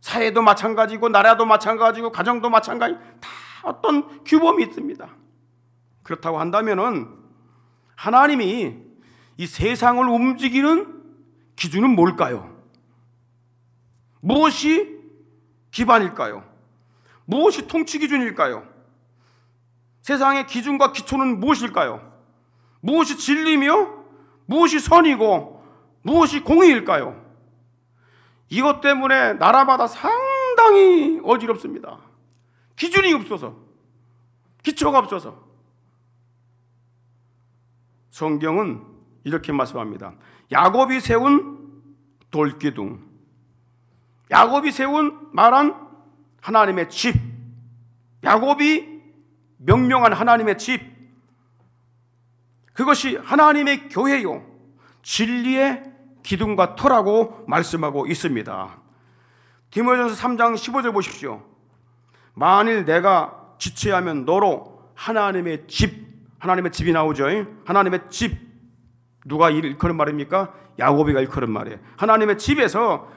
사회도 마찬가지고 나라도 마찬가지고 가정도 마찬가지, 다 어떤 규범이 있습니다. 그렇다고 한다면은 하나님이 이 세상을 움직이는 기준은 뭘까요? 무엇이 기반일까요? 무엇이 통치 기준일까요? 세상의 기준과 기초는 무엇일까요? 무엇이 진리며 무엇이 선이고 무엇이 공의일까요? 이것 때문에 나라마다 상당히 어지럽습니다. 기준이 없어서, 기초가 없어서. 성경은 이렇게 말씀합니다. 야곱이 세운 돌기둥, 야곱이 세운 말한 하나님의 집, 야곱이 명명한 하나님의 집, 그것이 하나님의 교회요, 진리의 기둥과 터라고 말씀하고 있습니다. 디모데전서 3장 15절 보십시오. 만일 내가 지체하면 너로 하나님의 집, 하나님의 집이 나오죠. 하나님의 집, 누가 일컬은 말입니까? 야곱이가 일컬은 말이에요. 하나님의 집에서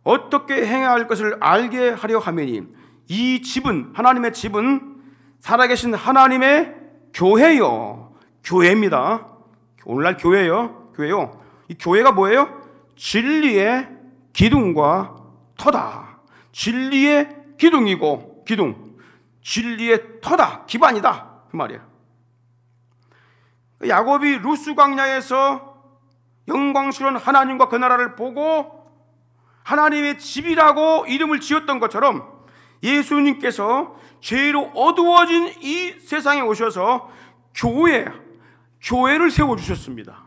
어떻게 행해야 할 것을 알게 하려 하매니, 이 집은, 하나님의 집은 살아계신 하나님의 교회요, 교회입니다. 오늘날 교회요, 교회요. 이 교회가 뭐예요? 진리의 기둥과 터다. 진리의 기둥이고, 기둥, 진리의 터다, 기반이다, 그 말이에요. 야곱이 루스 광야에서 영광스러운 하나님과 그 나라를 보고 하나님의 집이라고 이름을 지었던 것처럼, 예수님께서 죄로 어두워진 이 세상에 오셔서 교회를 세워주셨습니다.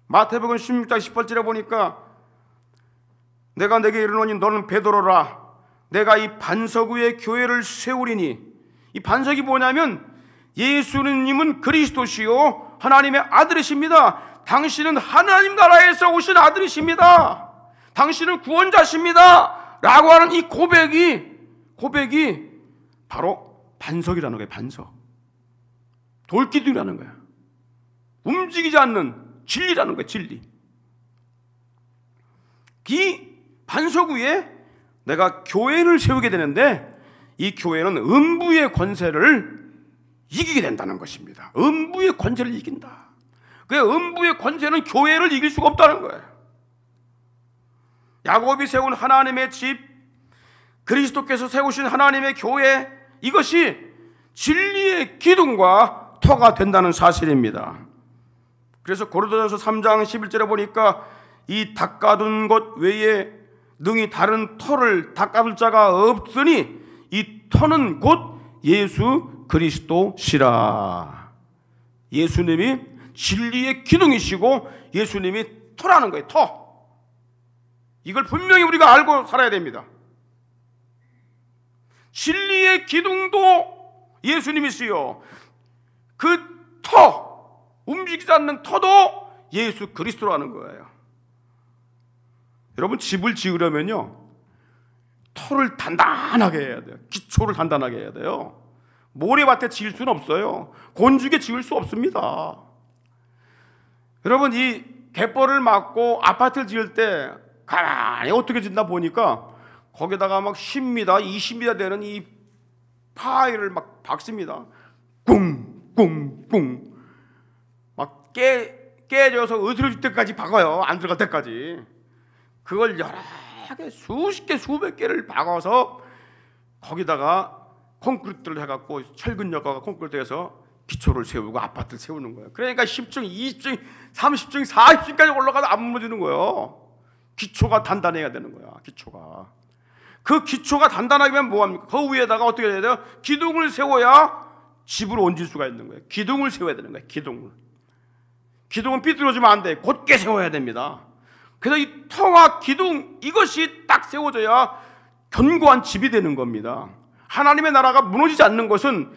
마태복음 16장 18절에 보니까, 내가 내게 이르노니 너는 베드로라, 내가 이 반석 위에 교회를 세우리니, 이 반석이 뭐냐면 예수님은 그리스도시요 하나님의 아들이십니다. 당신은 하나님 나라에서 오신 아들이십니다. 당신은 구원자십니다 라고 하는 이 고백이 바로 반석이라는 거예요. 반석, 돌기둥이라는 거예요. 움직이지 않는 진리라는 거예요. 진리. 이 반석 위에 내가 교회를 세우게 되는데, 이 교회는 음부의 권세를 이기게 된다는 것입니다. 음부의 권세를 이긴다. 그 음부의 권세는 교회를 이길 수가 없다는 거예요. 야곱이 세운 하나님의 집, 그리스도께서 세우신 하나님의 교회, 이것이 진리의 기둥과 터가 된다는 사실입니다. 그래서 고린도전서 3장 11절에 보니까, 이 닦아둔 것 외에 능히 다른 터를 닦아둘 자가 없으니 이 터는 곧 예수 그리스도시라. 예수님이 진리의 기둥이시고 예수님이 터라는 거예요. 터. 이걸 분명히 우리가 알고 살아야 됩니다. 진리의 기둥도 예수님이시요, 그 터, 움직이지 않는 터도 예수 그리스도라는 거예요. 여러분, 집을 지으려면요, 터를 단단하게 해야 돼요. 기초를 단단하게 해야 돼요. 모래밭에 지을 수는 없어요. 곤죽에 지을 수 없습니다. 여러분, 이 갯벌을 막고 아파트를 지을 때 가만히 어떻게 짓나 보니까 거기다가 막 10m, 20m 되는 이 파이를 막 박습니다. 꿍꿍꿍 막 깨져서 으스러질 때까지 박아요. 안 들어갈 때까지. 그걸 여러 개, 수십 개, 수백 개를 박아서 거기다가 콘크리트를 해갖고, 철근 엮어가 콘크리트 해서 기초를 세우고 아파트를 세우는 거예요. 그러니까 10층, 20층, 30층, 40층까지 올라가도 안 무너지는 거예요. 기초가 단단해야 되는 거야. 기초가. 그 기초가 단단하면 뭐합니까? 그 위에다가 어떻게 해야 돼요? 기둥을 세워야 집으로 얹을 수가 있는 거예요. 기둥을 세워야 되는 거예요. 기둥은 삐뚤어지면 안 돼. 곧게 세워야 됩니다. 그래서 이 터와 기둥, 이것이 딱 세워져야 견고한 집이 되는 겁니다. 하나님의 나라가 무너지지 않는 것은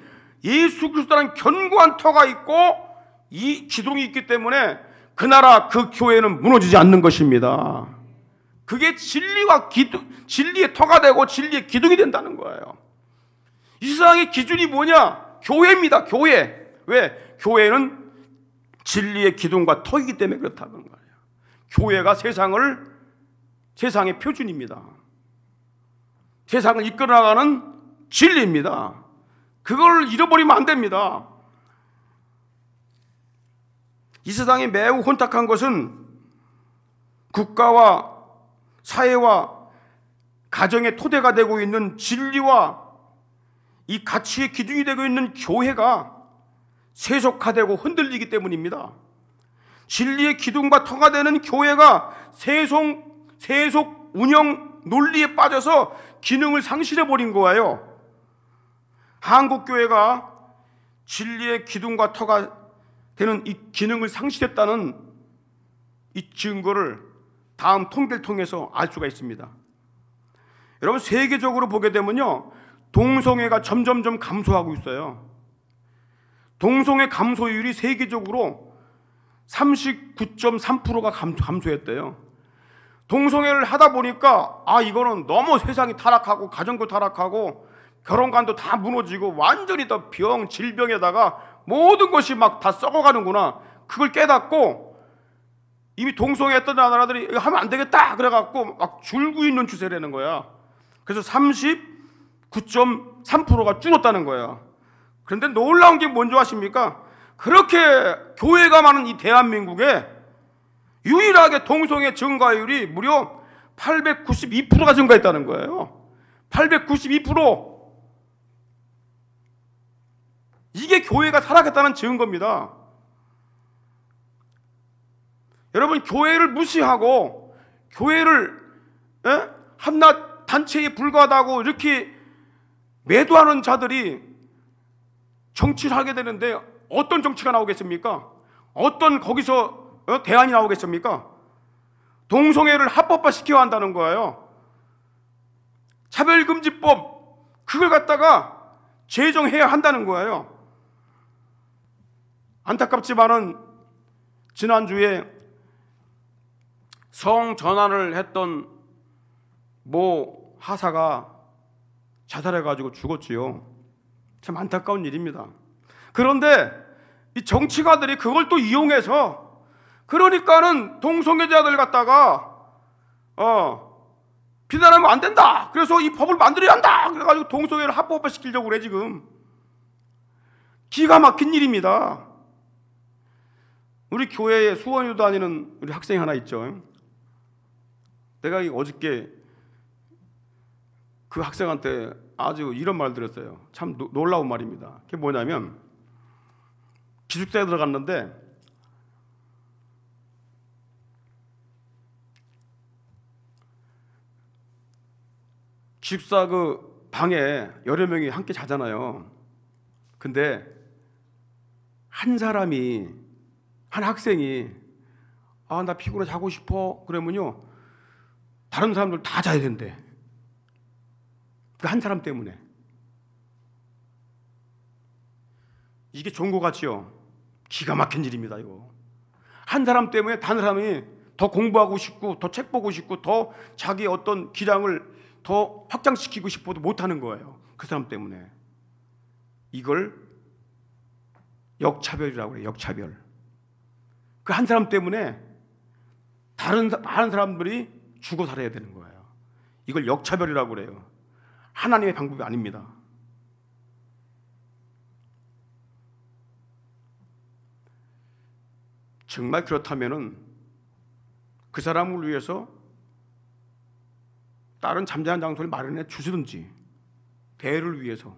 예수 그리스도라는 견고한 터가 있고 이 기둥이 있기 때문에 그 나라, 그 교회는 무너지지 않는 것입니다. 그게 진리와 진리의 터가 되고 진리의 기둥이 된다는 거예요. 이 세상의 기준이 뭐냐? 교회입니다. 교회. 왜? 교회는 진리의 기둥과 터이기 때문에 그렇다는 거예요. 교회가 세상의 표준입니다. 세상을 이끌어나가는 진리입니다. 그걸 잃어버리면 안 됩니다. 이 세상이 매우 혼탁한 것은 국가와 사회와 가정의 토대가 되고 있는 진리와 이 가치의 기준이 되고 있는 교회가 세속화되고 흔들리기 때문입니다. 진리의 기둥과 터가 되는 교회가 세속 운영 논리에 빠져서 기능을 상실해버린 거예요. 한국 교회가 진리의 기둥과 터가 되는 이 기능을 상실했다는 이 증거를 다음 통계를 통해서 알 수가 있습니다. 여러분, 세계적으로 보게 되면요, 동성애가 점점점 감소하고 있어요. 동성애 감소율이 세계적으로 39.3%가 감소했대요. 동성애를 하다 보니까 이거는 너무 세상이 타락하고 가정도 타락하고 결혼관도 다 무너지고 완전히 다 질병에다가 모든 것이 막 다 썩어가는구나. 그걸 깨닫고 이미 동성애했던 나라들이 이거 하면 안 되겠다 그래갖고 막 줄고 있는 추세라는 거야. 그래서 39.3%가 줄었다는 거야. 그런데 놀라운 게 뭔지 아십니까? 그렇게 교회가 많은 이 대한민국에 유일하게 동성애 증가율이 무려 892%가 증가했다는 거예요. 892%. 이게 교회가 타락했다는 증거입니다. 여러분, 교회를 무시하고 교회를 한낱 단체에 불과하다고 이렇게 매도하는 자들이 정치를 하게 되는데 어떤 정치가 나오겠습니까? 어떤 거기서 대안이 나오겠습니까? 동성애를 합법화 시켜야 한다는 거예요. 차별금지법, 그걸 갖다가 제정해야 한다는 거예요. 안타깝지만은 지난주에 성전환을 했던 모 하사가 자살해가지고 죽었지요. 참 안타까운 일입니다. 그런데 이 정치가들이 그걸 또 이용해서, 그러니까는 동성애자들 갖다가 비난하면 안 된다. 그래서 이 법을 만들어야 한다. 그래가지고 동성애를 합법화 시키려고 그래 지금. 기가 막힌 일입니다. 우리 교회에 수원유 다니는 우리 학생이 하나 있죠. 내가 어저께 그 학생한테 아주 이런 말 들었어요. 참 놀라운 말입니다. 그게 뭐냐면, 기숙사에 들어갔는데 기숙사 그 방에 여러 명이 함께 자잖아요. 근데 한 학생이 나 피곤해 자고 싶어 그러면요, 다른 사람들 다 자야 된대. 그 한 사람 때문에. 이게 좋은 것 같지요? 기가 막힌 일입니다. 이거 한 사람 때문에 다른 사람이 더 공부하고 싶고 더 책 보고 싶고 더 자기 어떤 기량을 더 확장시키고 싶어도 못하는 거예요. 그 사람 때문에. 이걸 역차별이라고 해요. 역차별. 그 한 사람 때문에 다른 사람들이 죽어 살아야 되는 거예요. 이걸 역차별이라고 그래요. 하나님의 방법이 아닙니다. 정말 그렇다면은 그 사람을 위해서 다른 잠자는 장소를 마련해 주시든지, 대를 위해서.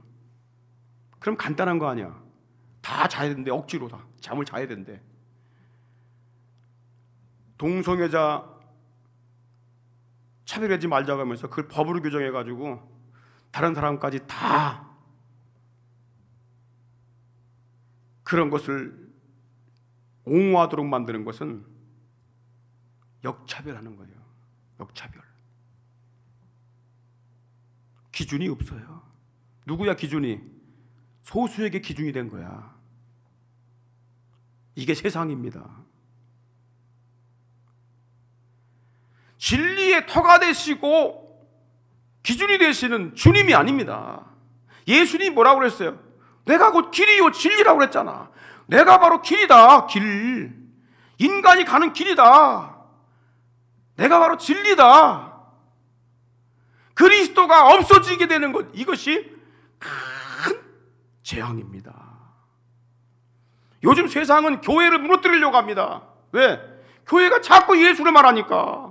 그럼 간단한 거 아니야. 다 자야 되는데, 억지로 다 잠을 자야 된대. 동성애자 차별하지 말자고 하면서 그걸 법으로 규정해가지고 다른 사람까지 다 그런 것을 옹호하도록 만드는 것은 역차별하는 거예요. 역차별. 기준이 없어요. 누구야 기준이? 소수에게 기준이 된 거야. 이게 세상입니다. 진리의 터가 되시고 기준이 되시는 주님이 아닙니다. 예수님이 뭐라고 그랬어요? 내가 곧 길이요 진리라고 그랬잖아. 내가 바로 길이다. 길. 인간이 가는 길이다. 내가 바로 진리다. 그리스도가 없어지게 되는 것, 이것이 큰 재앙입니다. 요즘 세상은 교회를 무너뜨리려고 합니다. 왜? 교회가 자꾸 예수를 말하니까.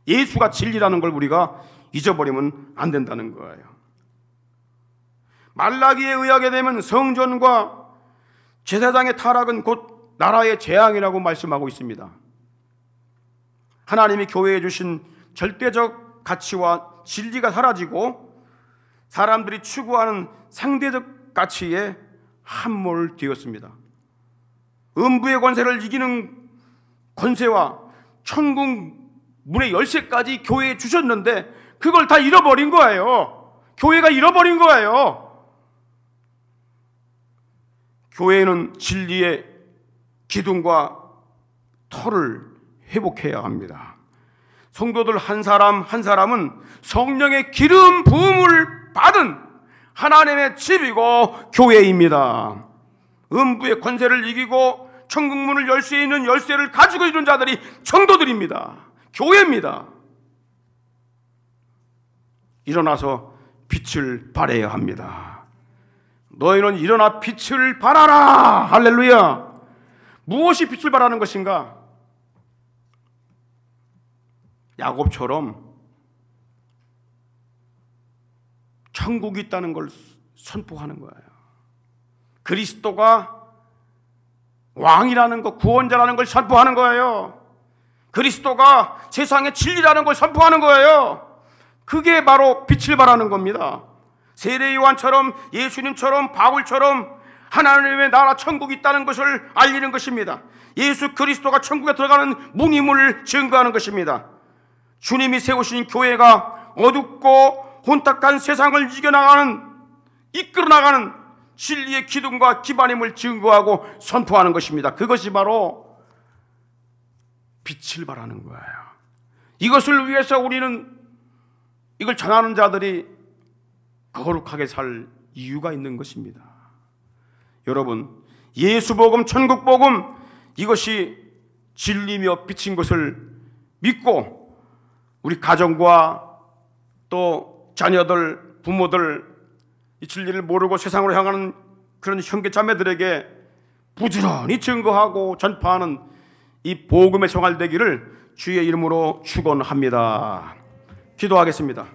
예수가 진리라는 걸 우리가 잊어버리면 안 된다는 거예요. 말라기에 의하게 되면 성전과 제사장의 타락은 곧 나라의 재앙이라고 말씀하고 있습니다. 하나님이 교회에 주신 절대적 가치와 진리가 사라지고 사람들이 추구하는 상대적 가치에 함몰되었습니다. 음부의 권세를 이기는 권세와 천국 문의 열쇠까지 교회에 주셨는데 그걸 다 잃어버린 거예요. 교회가 잃어버린 거예요. 교회는 진리의 기둥과 터를 회복해야 합니다. 성도들 한 사람 한 사람은 성령의 기름 부음을 받은 하나님의 집이고 교회입니다. 음부의 권세를 이기고 천국문을 열 수 있는 열쇠를 가지고 있는 자들이 성도들입니다. 교회입니다. 일어나서 빛을 발해야 합니다. 너희는 일어나 빛을 발하라. 할렐루야. 무엇이 빛을 발하는 것인가? 야곱처럼 천국이 있다는 걸 선포하는 거예요. 그리스도가 왕이라는 것, 구원자라는 걸 선포하는 거예요. 그리스도가 세상의 진리라는 걸 선포하는 거예요. 그게 바로 빛을 발하는 겁니다. 세례 요한처럼, 예수님처럼, 바울처럼 하나님의 나라 천국이 있다는 것을 알리는 것입니다. 예수 그리스도가 천국에 들어가는 문임을 증거하는 것입니다. 주님이 세우신 교회가 어둡고 혼탁한 세상을 이끌어 나가는 진리의 기둥과 기반임을 증거하고 선포하는 것입니다. 그것이 바로 빛을 발하는 거예요. 이것을 위해서 우리는 이걸 전하는 자들이 거룩하게 살 이유가 있는 것입니다. 여러분, 예수복음, 천국복음, 이것이 진리며 빛인 것을 믿고 우리 가정과 또 자녀들, 부모들, 이 진리를 모르고 세상으로 향하는 그런 형제자매들에게 부지런히 증거하고 전파하는 이 복음의 생활 되기를 주의 이름으로 축원합니다. 기도하겠습니다.